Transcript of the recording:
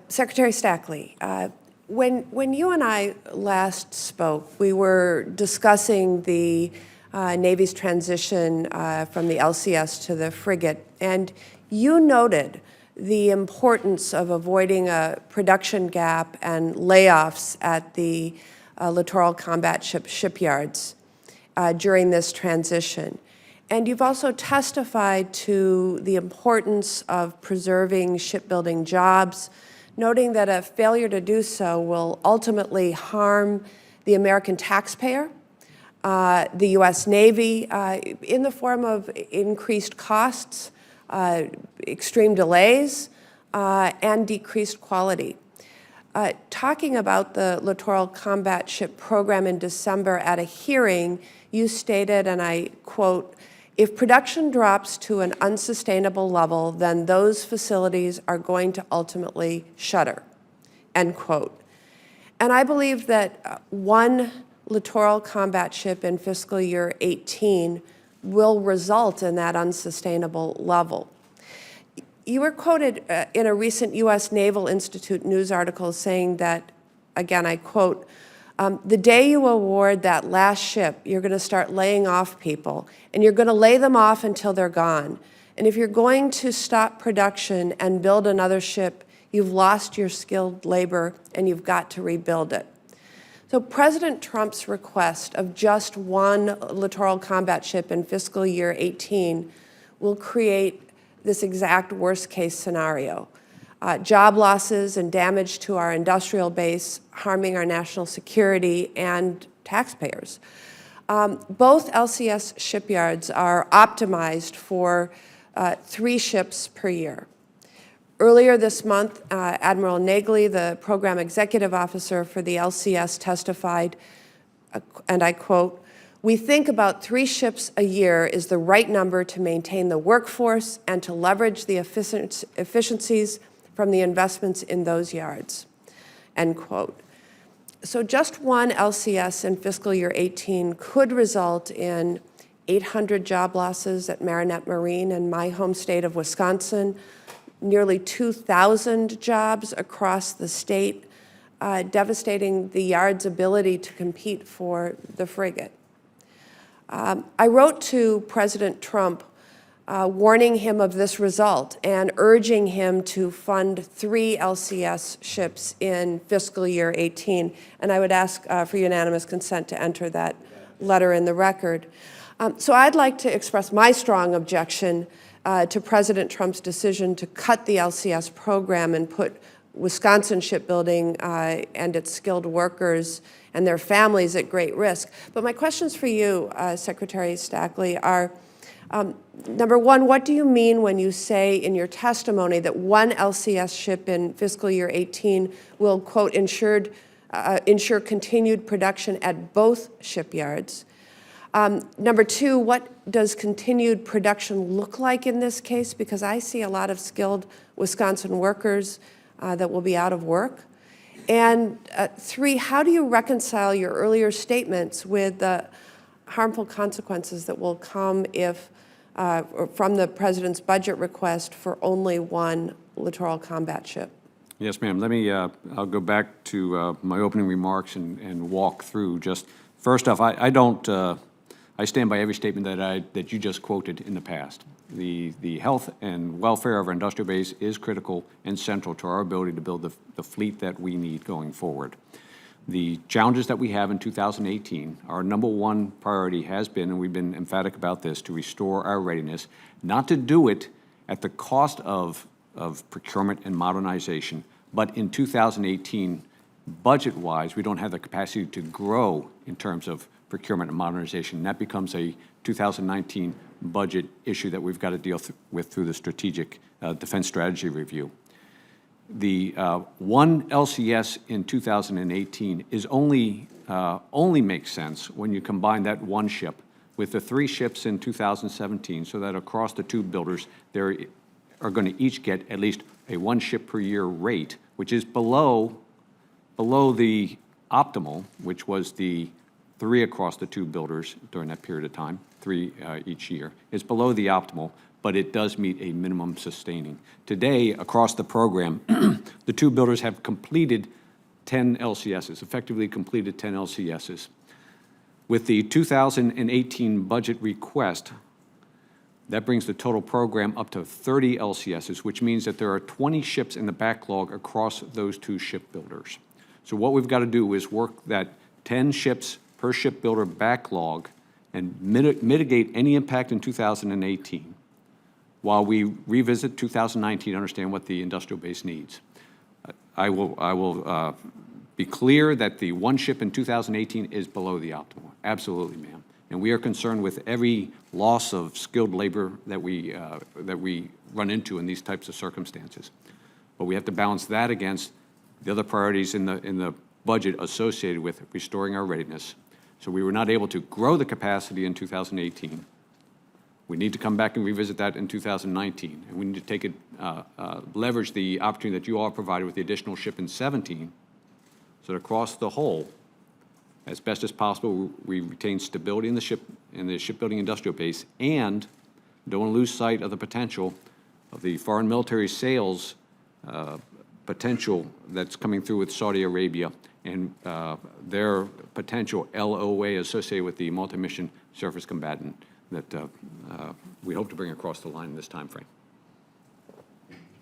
Secretary Stackley, when you and I last spoke, we were discussing the Navy's transition from the LCS to the frigate, and you noted the importance of avoiding a production gap and layoffs at the littoral combat shipyards during this transition. And you've also testified to the importance of preserving shipbuilding jobs, noting that a failure to do so will ultimately harm the American taxpayer, the U.S. Navy, in the form of increased costs, extreme delays, and decreased quality. Talking about the Littoral Combat Ship Program in December at a hearing, you stated, and I quote, "If production drops to an unsustainable level, then those facilities are going to ultimately shutter," end quote. And I believe that one littoral combat ship in fiscal year 18 will result in that unsustainable level. You were quoted in a recent U.S. Naval Institute news article saying that, again, I quote, "The day you award that last ship, you're going to start laying off people, and you're going to lay them off until they're gone. And if you're going to stop production and build another ship, you've lost your skilled labor, and you've got to rebuild it." So President Trump's request of just one littoral combat ship in fiscal year 18 will create this exact worst-case scenario. Job losses and damage to our industrial base, harming our national security and taxpayers. Both LCS shipyards are optimized for 3 ships per year. Earlier this month, Admiral Nagley, the program executive officer for the LCS, testified, and I quote, "We think about 3 ships a year is the right number to maintain the workforce and to leverage the efficiencies from the investments in those yards," end quote. So just one LCS in fiscal year 18 could result in 800 job losses at Marinette Marine in my home state of Wisconsin, nearly 2,000 jobs across the state, devastating the yard's ability to compete for the frigate. I wrote to President Trump warning him of this result and urging him to fund 3 LCS ships in fiscal year 18. And I would ask for unanimous consent to enter that letter in the record. So I'd like to express my strong objection to President Trump's decision to cut the LCS program and put Wisconsin shipbuilding and its skilled workers and their families at great risk. But my questions for you, Secretary Stackley, are, number one, what do you mean when you say in your testimony that one LCS ship in fiscal year 18 will, quote, ensure continued production at both shipyards? Number two, what does continued production look like in this case? Because I see a lot of skilled Wisconsin workers that will be out of work. And 3, how do you reconcile your earlier statements with the harmful consequences that will come if, from the President's budget request for only one littoral combat ship? Yes, ma'am. Let me, I'll go back to my opening remarks and walk through. Just first off, I stand by every statement that you just quoted in the past. The health and welfare of our industrial base is critical and central to our ability to build the fleet that we need going forward. The challenges that we have in 2018, our number one priority has been, and we've been emphatic about this, to restore our readiness, not to do it at the cost of procurement and modernization, but in 2018, budget-wise, we don't have the capacity to grow in terms of procurement and modernization. That becomes a 2019 budget issue that we've got to deal with through the Strategic Defense Strategy Review. The one LCS in 2018 is only makes sense when you combine that one ship with the 3 ships in 2017, so that across the 2 builders, they are going to each get at least a 1 ship per year rate, which is below the optimal, which was the 3 across the 2 builders during that period of time, 3 each year. It's below the optimal, but it does meet a minimum sustaining. Today, across the program, the two builders have completed 10 LCSs, effectively completed 10 LCSs. With the 2018 budget request, that brings the total program up to 30 LCSs, which means that there are 20 ships in the backlog across those two shipbuilders. So what we've got to do is work that 10 ships per shipbuilder backlog and mitigate any impact in 2018 while we revisit 2019 to understand what the industrial base needs. I will be clear that the one ship in 2018 is below the optimal. Absolutely, ma'am. And we are concerned with every loss of skilled labor that we run into in these types of circumstances. But we have to balance that against the other priorities in the budget associated with restoring our readiness. So we were not able to grow the capacity in 2018. We need to come back and revisit that in 2019. And we need to take it, leverage the opportunity that you all provided with the additional ship in 17, so that across the whole, as best as possible, we retain stability in the shipbuilding industrial base, and don't want to lose sight of the potential of the foreign military sales potential that's coming through with Saudi Arabia and their potential LOA associated with the multi-mission surface combatant that we hope to bring across the line in this time frame.